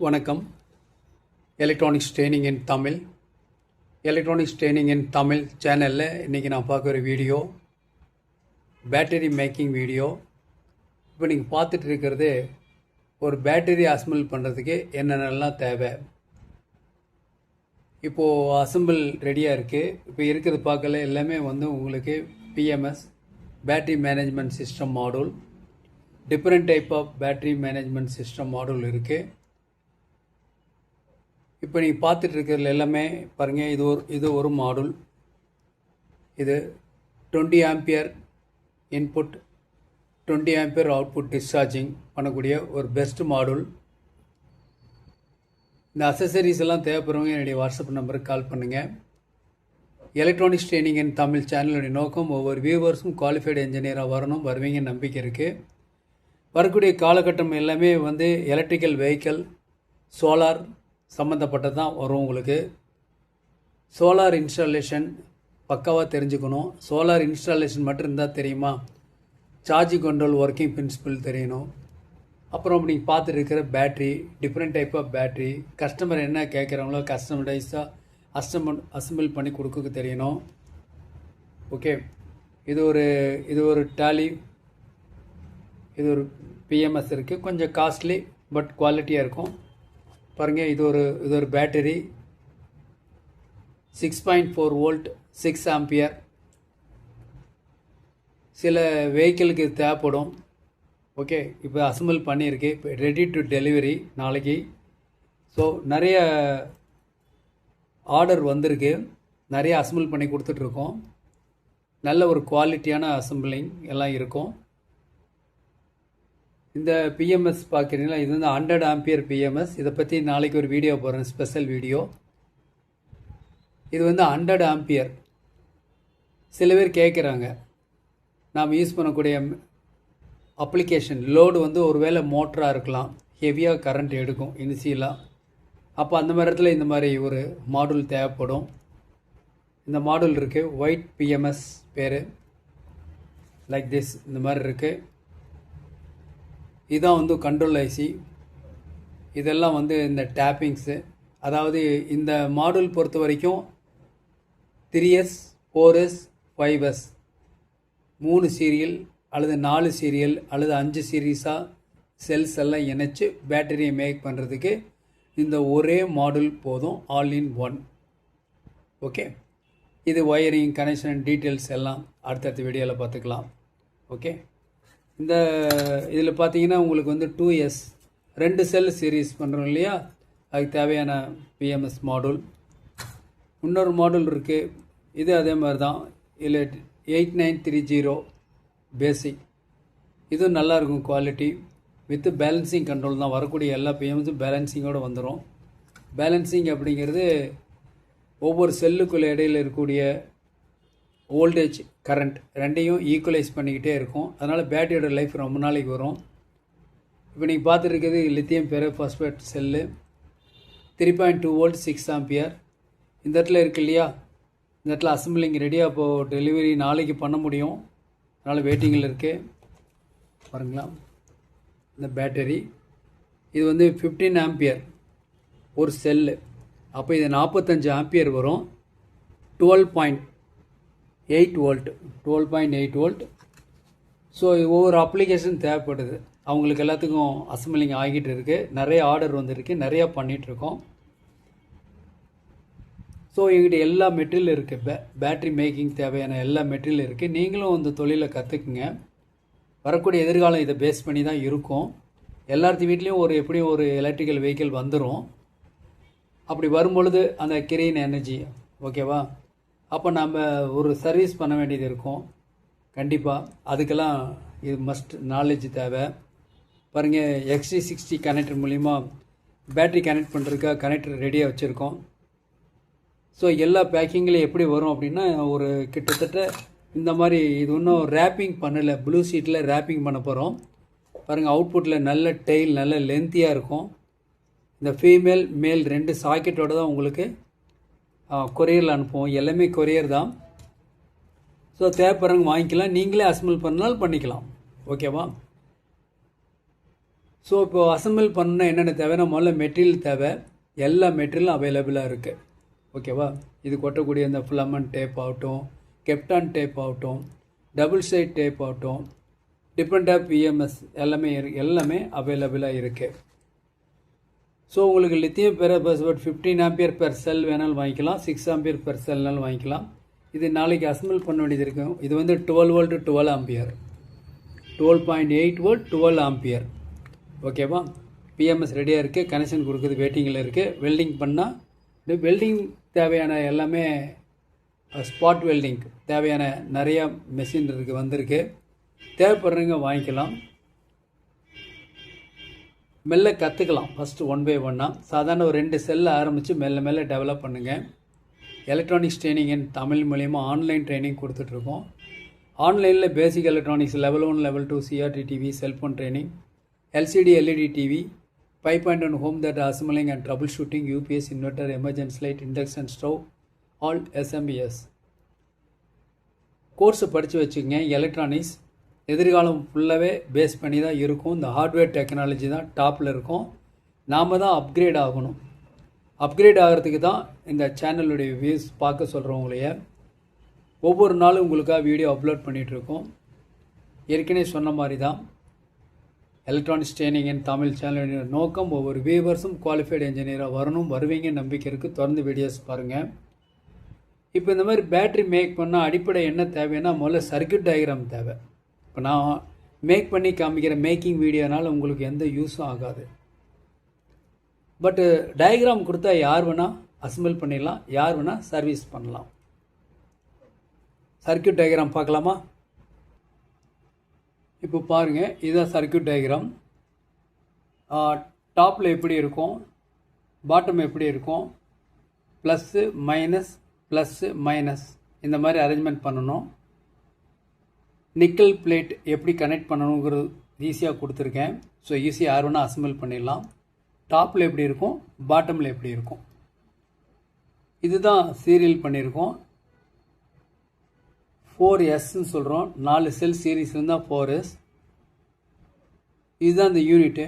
வணக்கம். Electronics training இன் Tamil. Electronics training இன் தமிழ் சேனலில் இன்றைக்கி நான் பார்க்குற வீடியோ பேட்டரி மேக்கிங் வீடியோ. இப்போ நீங்கள் பார்த்துட்டு இருக்கிறது ஒரு பேட்டரி அசம்பிள் பண்ணுறதுக்கு என்னென்னலாம் தேவை. இப்போது அசம்பிள் ரெடியாக இருக்குது. இப்போ இருக்கிறது பார்க்கல எல்லாமே உங்களுக்கு BMS battery management system module, different type of battery management system module இருக்குது. இப்போ நீங்கள் பார்த்துட்டு இருக்கிறதுல எல்லாமே பாருங்கள், இது ஒரு மாடல். இது 20 ampere input 20 ampere output discharging பண்ணக்கூடிய ஒரு பெஸ்ட் மாடல். இந்த அசசரிஸ் எல்லாம் தேவைப்படுறவங்க என்னுடைய வாட்ஸ்அப் நம்பருக்கு கால் பண்ணுங்கள். எலக்ட்ரானிக்ஸ் ட்ரெயினிங் இன் தமிழ் சேனலுடைய நோக்கம் ஒவ்வொரு வியூவர்ஸும் குவாலிஃபைடு என்ஜினியராக வருவீங்கன்னு நம்பிக்கை இருக்குது. வரக்கூடிய காலகட்டம் எல்லாமே எலக்ட்ரிக்கல் வெஹிக்கல், சோலார் சம்மந்தப்பட்டது தான் வரும். உங்களுக்கு சோலார் இன்ஸ்டாலேஷன் பக்காவாக தெரிஞ்சுக்கணும். சோலார் இன்ஸ்டாலேஷன் மட்டும் இருந்தால் தெரியுமா, சார்ஜிங் கண்ட்ரோல் ஒர்க்கிங் பிரின்சிபல் தெரியணும். அப்புறம் நீங்கள் பார்த்துட்டு இருக்கிற battery, different type of battery, customer என்ன கேட்குறாங்களோ கஸ்டமைஸாக அசம்பிள் பண்ணி கொடுக்க தெரியணும். ஓகே, இது ஒரு டாலி, இது ஒரு பிஎம்எஸ் இருக்குது. கொஞ்சம் காஸ்ட்லி பட் குவாலிட்டியாக இருக்கும். பாருங்கள், இது ஒரு பேட்டரி 6.4 வோல்ட் 6 ஆம்பியர். சில வெஹிக்கிளுக்கு தேவைப்படும். ஓகே, இப்போ அசம்பிள் பண்ணியிருக்கு, இப்போ ரெடி டு டெலிவரி நாளைக்கு. ஸோ நிறைய ஆர்டர் வந்திருக்கு, நிறைய அசம்பிள் பண்ணி கொடுத்துட்ருக்கோம். நல்ல ஒரு குவாலிட்டியான அசம்பிளிங் எல்லாம் இருக்கும். இந்த பிஎம்எஸ் பார்க்குறீங்களா, இது 100 ஆம்பியர் பிஎம்எஸ். இதை பற்றி நாளைக்கு ஒரு வீடியோ போடுறேன், ஸ்பெஷல் வீடியோ. இது 100 ஆம்பியர். சில பேர் கேட்குறாங்க, நாம் யூஸ் பண்ணக்கூடிய அப்ளிகேஷன் லோடு ஒருவேளை மோட்டராக இருக்கலாம், ஹெவியாக கரண்ட் எடுக்கும் இனிஷியலாக. அப்போ அந்த மாதிரி இடத்துல இந்த மாதிரி ஒரு மாடல் தேவைப்படும். இந்த மாடல் இருக்குது, ஒயிட் பிஎம்எஸ் பேர், லைக் திஸ். இந்த மாதிரி இருக்குது. இதான் கண்ட்ரோல் ஐசி. இதெல்லாம் இந்த டேப்பிங்ஸு. அதாவது இந்த மாடல் பொறுத்த வரைக்கும் 3S 4S 5S 3 சீரியல் அல்லது 4 சீரியல் அல்லது 5 சீரீஸாக செல்ஸ் எல்லாம் இணைச்சி பேட்டரியை மேக் பண்ணுறதுக்கு இந்த ஒரே மாடல் போதும், ஆல் இன் ஒன். ஓகே, இது ஒயரிங் கனெக்ஷன் டீட்டெயில்ஸ் எல்லாம் அடுத்தடுத்த வீடியோவில் பார்த்துக்கலாம். ஓகே, இதில் பார்த்தீங்கன்னா உங்களுக்கு 2S 2 செல் சீரீஸ் பண்ணுறோம் இல்லையா, அதுக்கு தேவையான பிஎம்எஸ் மாடல். இன்னொரு மாடல் இருக்குது, இது அதே மாதிரி தான். இதில் 8930 பேசிக். இதுவும் நல்லாயிருக்கும் குவாலிட்டி. வித் பேலன்சிங் கண்ட்ரோல் தான். வரக்கூடிய எல்லா பிஎம்எஸும் பேலன்சிங்கோடு வந்துடும். பேலன்சிங் அப்படிங்கிறது ஒவ்வொரு செல்லுக்குள்ள இடையில் இருக்கக்கூடிய வோல்டேஜ், கரண்ட் ரெண்டையும் ஈக்குவலைஸ் பண்ணிக்கிட்டே இருக்கும். அதனால் பேட்டரியோட லைஃப் ரொம்ப நாளைக்கு வரும். இப்போ நீங்கள் பார்த்துருக்கிறது lithium ferrophosphate cell 3.2 volt 6 ampere. இந்த இடத்துல இருக்கு இல்லையா, இந்த இடத்துல அசம்பிளிங் ரெடியாக இப்போது டெலிவரி நாளைக்கு பண்ண முடியும். அதனால் வெயிட்டிங்கில் இருக்குது. பாருங்களா, இந்த பேட்டரி இது 15 ஆம்பியர் ஒரு செல்லு. அப்போ இது 45 ஆம்பியர் வரும். 12.8 வோல்ட். ஸோ ஒவ்வொரு அப்ளிகேஷன் தேவைப்படுது. அவங்களுக்கு எல்லாத்துக்கும் அசம்பிளிங் ஆகிட்டு இருக்குது. நிறைய ஆர்டர் வந்திருக்கு, நிறையா பண்ணிகிட்ருக்கோம். ஸோ எங்கிட்ட எல்லா மெட்டீரியல் இருக்குது. பேட்ரி மேக்கிங் தேவையான எல்லா மெட்டீரியல் இருக்குது. நீங்களும் இந்த தொழிலை கற்றுக்குங்க. வரக்கூடிய எதிர்காலம் இதை பேஸ் பண்ணி தான் இருக்கும். எல்லாத்து வீட்லேயும் எப்படியும் ஒரு எலக்ட்ரிக்கல் வெஹிக்கிள் வந்துடும். அப்படி வரும்பொழுது அந்த கிரீன் எனர்ஜி, ஓகேவா, அப்போ நம்ம ஒரு சர்வீஸ் பண்ண வேண்டியது இருக்கும். கண்டிப்பாக அதுக்கெல்லாம் இது மஸ்ட் நாலேஜ் தேவை. பாருங்கள், XT60 கனெக்டர் மூலிமா பேட்ரி கனெக்ட் பண்ணுறதுக்காக கனெக்டர் ரெடியாக வச்சுருக்கோம். ஸோ எல்லா பேக்கிங்லேயும் எப்படி வரும் அப்படின்னா, ஒரு கிட்டத்தட்ட இந்த மாதிரி இது இன்னும் ரேப்பிங் பண்ணலை, ப்ளூ ஷீட்டில் ரேப்பிங் பண்ண போகிறோம். பாருங்கள், அவுட்புட்டில் நல்ல டெயில் நல்ல லென்த்தியாக இருக்கும். இந்த ஃபீமேல் மேல் 2 சாக்கெட்டோடு தான் உங்களுக்கு கொரியரில் அனுப்புவோம். எல்லாமே கொரியர் தான். ஸோ தேவைப்படுறவங்க வாங்கிக்கலாம். நீங்களே அசம்பிள் பண்ணாலும் பண்ணிக்கலாம். ஓகேவா? ஸோ இப்போது அசம்பிள் பண்ணால் என்னென்ன தேவைன்னா முதல்ல மெட்டீரியல் தேவை. எல்லா மெட்டீரியலும் அவைலபிளாக இருக்குது. ஓகேவா? இது கொட்டக்கூடிய இந்த ஃபிலமெண்ட் டேப் ஆகட்டும், கெப்டான் டேப் ஆகட்டும், டபுள் சைட் டேப் ஆகட்டும், டிஃப்ரெண்ட் ஆஃப் பிஎம்எஸ் எல்லாமே அவைலபிளாக இருக்குது. ஸோ உங்களுக்கு லித்தியம் பெரோபாஸ்பேட் 15 ஆம்பியர் பெர் செல் வேணாலும் வாங்கிக்கலாம், 6 ஆம்பியர் பெர் செல்னாலும் வாங்கிக்கலாம். இது நாளைக்கு அசம்பிள் பண்ண வேண்டியது இருக்கும். இது வந்து 12 வோல்ட் 12 ஆம்பியர், 12.8 வோல்ட் 12 ஆம்பியர். ஓகேவா? பிஎம்எஸ் ரெடியாக இருக்குது, கனெக்ஷன் கொடுக்குறது வெயிட்டிங்கில் இருக்குது. வெல்டிங் பண்ணால் வெல்டிங் தேவையான எல்லாமே ஸ்பாட் வெல்டிங் தேவையான நிறையா மெஷின் இருக்குது, வந்திருக்கு. தேவைப்படுறவங்க வாங்கிக்கலாம். மெல்ல கற்றுக்கலாம். ஃபஸ்ட்டு 1 by 1 சாதாரண ஒரு 2 செல்ல ஆரம்பித்து மெல்ல மெல்ல டெவலப் பண்ணுங்கள். எலக்ட்ரானிக்ஸ் ட்ரைனிங் இன் தமிழ் மூலிமா ஆன்லைன் ட்ரைனிங் கொடுத்துட்ருக்கோம். ஆன்லைனில் basic electronics level 1 level 2 CRT TV, cellphone training, LCD LED TV, 5.1 home theatre assembling and troubleshooting, UPS inverter, emergency light, induction stove, all SMPS கோர்ஸை படித்து வச்சுக்கங்க. எலக்ட்ரானிக்ஸ் எதிர்காலம் ஃபுல்லாகவே base பண்ணி தான் இருக்கும். இந்த ஹார்ட்வேர் டெக்னாலஜி தான் டாப்பில் இருக்கும். நாம் தான் அப்கிரேட் ஆகணும். அப்கிரேட் ஆகிறதுக்கு தான் இந்த சேனலுடைய வியூஸ் பார்க்க சொல்கிறவங்களையே ஒவ்வொரு நாளும் உங்களுக்காக வீடியோ அப்லோட் பண்ணிகிட்ருக்கோம். ஏற்கனவே சொன்ன மாதிரி தான் எலக்ட்ரானிக்ஸ் ட்ரைனிங் இன் தமிழ் சேனலுடைய நோக்கம் ஒவ்வொரு வியூவர்ஸும் குவாலிஃபைடு என்ஜினியராக வரணும். வருவீங்க நம்பிக்கை இருக்குது. தொடர்ந்து வீடியோஸ் பாருங்கள். இப்போ இந்த மாதிரி பேட்ரி மேக் பண்ணால் அடிப்படை என்ன தேவைன்னா முதல்ல சர்க்யூட் டயக்ராம் தேவை. இப்போ நான் மேக் பண்ணி காமிக்கிற மேக்கிங் வீடியோனால உங்களுக்கு எந்த யூஸும் ஆகாது. பட்டு டயக்ராம் கொடுத்தா யார் வேணால் அசம்பிள் பண்ணிடலாம், யார் வேணால் சர்வீஸ் பண்ணலாம். சர்க்யூட் டயக்ராம் பார்க்கலாமா? இப்போ பாருங்கள், இதுதான் சர்க்யூட் டயக்ராம். டாப்பில் எப்படி இருக்கும், பாட்டம் எப்படி இருக்கும், ப்ளஸ்ஸு மைனஸ் ப்ளஸ்ஸு மைனஸ் இந்த மாதிரி அரேஞ்ச்மெண்ட் பண்ணணும். நிக்கல் பிளேட் எப்படி கனெக்ட் பண்ணணுங்கிறது ஈஸியாக கொடுத்துருக்கேன். ஸோ ஈஸியாக யார் வேணால் அசம்பிள் பண்ணிடலாம். டாப்பில் எப்படி இருக்கும், பாட்டமில் எப்படி இருக்கும், இதுதான் சீரியல் பண்ணியிருக்கோம். 4Sன்னு சொல்கிறோம். 4 செல் சீரீஸ் இருந்தால் 4S. இதுதான் இந்த யூனிட்டு.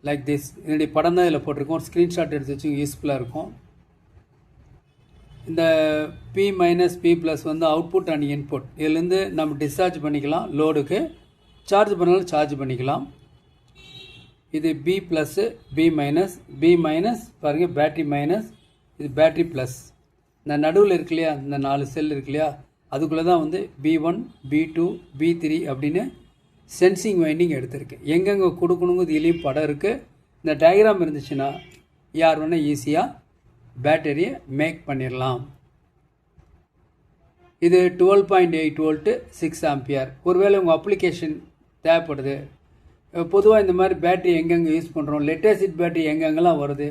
Like this. என்னுடைய படம் தான் இதில் போட்டிருக்கோம். ஸ்க்ரீன்ஷாட் எடுத்து வச்சு யூஸ்ஃபுல்லாக இருக்கும். இந்த P மைனஸ் P ப்ளஸ் வந்து அவுட்புட் அண்ட் இன்புட். இதுலேருந்து நம்ம டிஸ்சார்ஜ் பண்ணிக்கலாம். லோடுக்கு சார்ஜ் பண்ணாலும் சார்ஜ் பண்ணிக்கலாம். இது B ப்ளஸ்ஸு, B மைனஸ் பாருங்கள், பேட்ரி மைனஸ், இது பேட்ரி ப்ளஸ். இந்த நடுவில் இருக்கு இல்லையா, இந்த 4 செல் இருக்கு இல்லையா, அதுக்குள்ளே தான் வந்து B1, B2, B3 அப்படின்னு சென்சிங் வைண்டிங் எடுத்திருக்கு. எங்கெங்கே கொடுக்கணுங்கிறது இதுலேயும் படம் இருக்குது. இந்த டயக்ராம் இருந்துச்சுன்னா யார் வேணால் ஈஸியாக பேட்டரியை மேக் பண்ணிடலாம். இது 12.8 வோல்ட்டு 6 ஆம்பியர். ஒருவேளை உங்கள் அப்ளிகேஷன் தேவைப்படுது. பொதுவாக இந்த மாதிரி பேட்டரி எங்கெங்கே யூஸ் பண்ணுறோம், லெட் ஆசிட் பேட்டரி எங்கெங்கெல்லாம் வருது,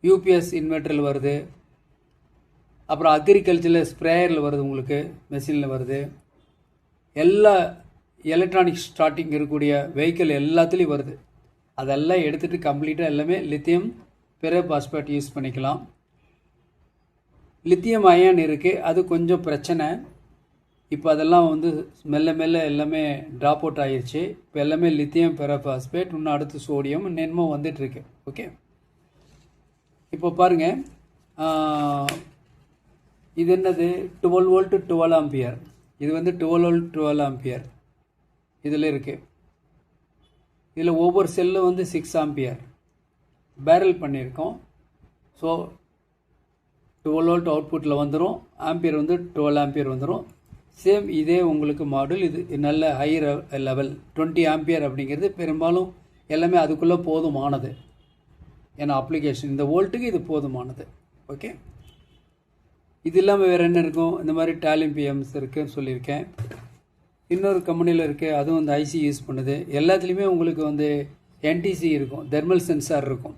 யூபிஎஸ் இன்வெர்ட்டரில் வருது, அப்புறம் அக்ரிகல்ச்சரில் ஸ்ப்ரேயரில் வருது, உங்களுக்கு மெஷினில் வருது, எல்லா எலக்ட்ரானிக்ஸ் ஸ்டார்டிங் இருக்கக்கூடிய வெஹிக்கிள் எல்லாத்துலேயும் வருது. அதெல்லாம் எடுத்துகிட்டு கம்ப்ளீட்டாக எல்லாமே லித்தியம் பெரோபாஸ்பேட் யூஸ் பண்ணிக்கலாம். லித்தியம் அயன் இருக்குது, அது கொஞ்சம் பிரச்சனை. இப்போ அதெல்லாம் வந்து மெல்ல மெல்ல எல்லாமே ட்ராப் அவுட் ஆகிடுச்சு. இப்போ எல்லாமே லித்தியம் பெரோபாஸ்பேட், இன்னும் அடுத்து சோடியம் என்னென்னமோ வந்துட்டுருக்கு. ஓகே, இப்போ பாருங்கள், இது என்னது, 12 வோல்ட் 12 ஆம்பியர். இது வந்து 12 வோல்ட் 12 ஆம்பியர் இதில் இருக்குது. இதில் ஒவ்வொரு செல்லும் வந்து 6 ஆம்பியர் பேரல் பண்ணியிருக்கோம். ஸோ 12 வோல்ட் அவுட்புட்டில் வந்துடும். ஆம்பியர் வந்து 12 ஆம்பியர் வந்துடும். சேம் இதே உங்களுக்கு மாடல். இது நல்ல ஹை லெவல் 20 ஆம்பியர் அப்படிங்கிறது பெரும்பாலும் எல்லாமே அதுக்குள்ளே போதுமானது. ஏன்னா அப்ளிகேஷன் இந்த வோல்ட்டுக்கு இது போதுமானது. ஓகே, இது இல்லாமல் வேறு என்ன இருக்கும், இந்த மாதிரி டாலியம் பிஎம்ஸ் இருக்குதுன்னு சொல்லியிருக்கேன். இன்னொரு கம்பெனியில் இருக்குது, அதுவும் வந்து ஐசி யூஸ் பண்ணுது. எல்லாத்துலேயுமே உங்களுக்கு வந்து என்டிசி இருக்கும், தெர்மல் சென்சார் இருக்கும்.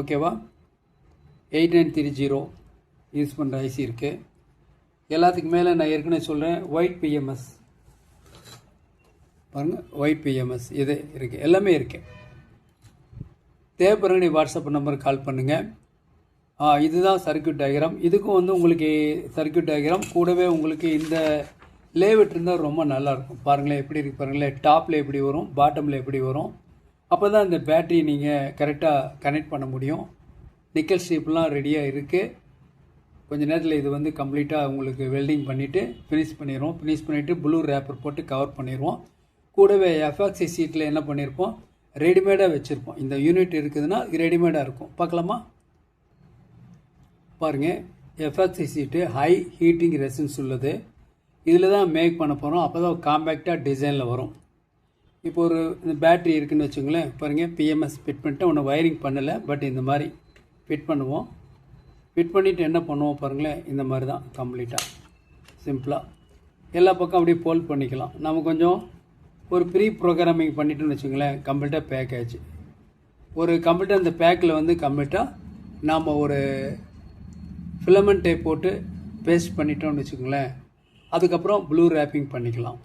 ஓகேவா, 8930 யூஸ் பண்ணுற ஐசி இருக்குது. எல்லாத்துக்கு மேலே நான் ஏற்கனவே சொல்கிறேன், ஒயிட் பிஎம்எஸ் பாருங்கள், ஒயிட் பிஎம்எஸ் இது இருக்குது, எல்லாமே இருக்குது. தேவைப்படுற வாட்ஸ்அப் நம்பருக்கு கால் பண்ணுங்கள். இதுதான் சர்க்யூட் டயக்ராம். இதுக்கும் வந்து உங்களுக்கு சர்க்யூட் டயக்ராம் கூடவே உங்களுக்கு இந்த லே விட்டுருந்தால் ரொம்ப நல்லாயிருக்கும். பாருங்களேன் எப்படி இருக்குது பாருங்களேன், டாப்பில் எப்படி வரும், பாட்டமில் எப்படி வரும். அப்போ தான் இந்த பேட்டரி நீங்கள் கரெக்டாக கனெக்ட் பண்ண முடியும். நிக்கல் ஸ்ட்ரிப்லாம் ரெடியாக இருக்குது. கொஞ்சம் நேரத்தில் இது வந்து கம்ப்ளீட்டாக உங்களுக்கு வெல்டிங் பண்ணிவிட்டு ஃபினிஷ் பண்ணிடுவோம். ஃபினிஷ் பண்ணிவிட்டு ப்ளூ ரேப்பர் போட்டு கவர் பண்ணிடுவோம். கூடவே எஃப்எக்ஸி சீட்டில் என்ன பண்ணியிருப்போம், ரெடிமேடாக வச்சுருப்போம். இந்த யூனிட் இருக்குதுன்னா ரெடிமேடாக இருக்கும். பார்க்கலாமா? பாருங்கள், எஃப்எக்ஸி சீட்டு ஹை ஹீட்டிங் ரெசிஸ்டன்ஸ் உள்ளது. இதில் தான் மேக் பண்ண போகிறோம். அப்போ தான் காம்பேக்டாக டிசைனில் வரும். இப்போ ஒரு இந்த பேட்ரி இருக்குதுன்னு வச்சுங்களேன். பாருங்கள், பிஎம்எஸ் ஃபிட் பண்ணிட்டு ஒன்று வயரிங் பண்ணலை, பட் இந்த மாதிரி ஃபிட் பண்ணுவோம். ஃபிட் பண்ணிவிட்டு என்ன பண்ணுவோம் பாருங்களேன், இந்த மாதிரி தான் கம்ப்ளீட்டாக சிம்பிளாக எல்லா பக்கம் அப்படியே போல்ட் பண்ணிக்கலாம். நம்ம கொஞ்சம் ஒரு ப்ரீ ப்ரோக்ராமிங் பண்ணிட்டோன்னு வச்சுங்களேன், கம்ப்ளீட்டாக பேக் ஆச்சு. ஒரு கம்ப்ளீட்டாக அந்த பேக்கில் வந்து கம்ப்ளீட்டாக நாம் ஒரு ஃபிலமெண்ட் டேப் போட்டு பேஸ்ட் பண்ணிட்டோம்னு வச்சுக்கோங்களேன். அதுக்கப்புறம் ப்ளூ ரேப்பிங் பண்ணிக்கலாம்.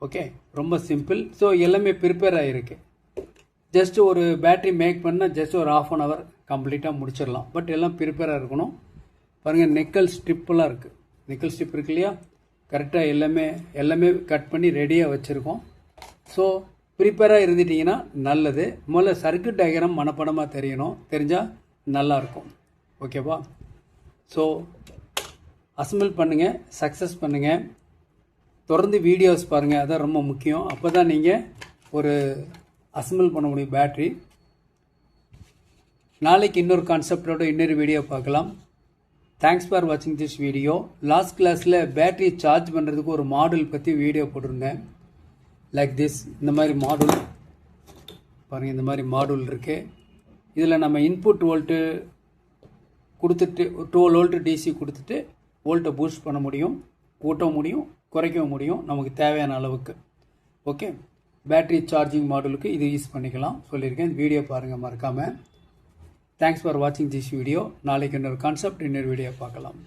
ஓகே, ரொம்ப சிம்பிள். ஸோ எல்லாமே ப்ரிப்பேர் ஆகிருக்கு. ஜஸ்ட் ஒரு பேட்ரி மேக் பண்ணால் ஜஸ்ட் ஒரு 1/2 hour கம்ப்ளீட்டாக முடிச்சிடலாம். பட் எல்லாம் ப்ரிப்பேராக இருக்கணும். பாருங்கள், நெக்கல் ஸ்ட்ரிப்பெல்லாம் இருக்குது. நெக்கல் ஸ்ட்ரிப் இருக்கு இல்லையா, கரெக்டாக எல்லாமே கட் பண்ணி ரெடியாக வச்சுருக்கோம். ஸோ ப்ரிப்பேராக இருந்துட்டிங்கன்னா நல்லது. முதல்ல சர்க்யூட் டயக்ராம் மனப்படமாக தெரியணும், தெரிஞ்சால் நல்லாயிருக்கும். ஓகேவா? ஸோ அசம்பிள் பண்ணுங்கள், சக்ஸஸ் பண்ணுங்கள். தொடர்ந்து வீடியோஸ் பாருங்கள், அதான் ரொம்ப முக்கியம். அப்போ தான் நீங்கள் ஒரு அசம்பிள் பண்ண முடியும் பேட்ரி. நாளைக்கு இன்னொரு கான்செப்டோட இன்னொரு வீடியோ பார்க்கலாம். தேங்க்ஸ் ஃபார் வாட்சிங் திஸ் வீடியோ. லாஸ்ட் கிளாஸில் பேட்ரி சார்ஜ் பண்ணுறதுக்கு ஒரு மாடல் பற்றி வீடியோ போட்டிருந்தேன். லைக் திஸ், இந்த மாதிரி மாடல் பாருங்கள். இந்த மாதிரி மாடல் இருக்குது. இதில் நம்ம இன்புட் வோல்ட்டு கொடுத்துட்டு 12 volt டிசி கொடுத்துட்டு வோல்ட்டை பூஸ்ட் பண்ண முடியும், கூட்ட முடியும், குறைக்க முடியும் நமக்கு தேவையான அளவுக்கு. ஓகே, பேட்ரி சார்ஜிங் மாடலுக்கு இது யூஸ் பண்ணிக்கலாம் சொல்லியிருக்கேன். இந்த வீடியோ பாருங்கள் மறக்காமல். தேங்க்ஸ் ஃபார் வாட்சிங் திஸ் வீடியோ. நாளைக்கு இன்னொரு கான்செப்ட் இன்னொரு வீடியோ பார்க்கலாம்.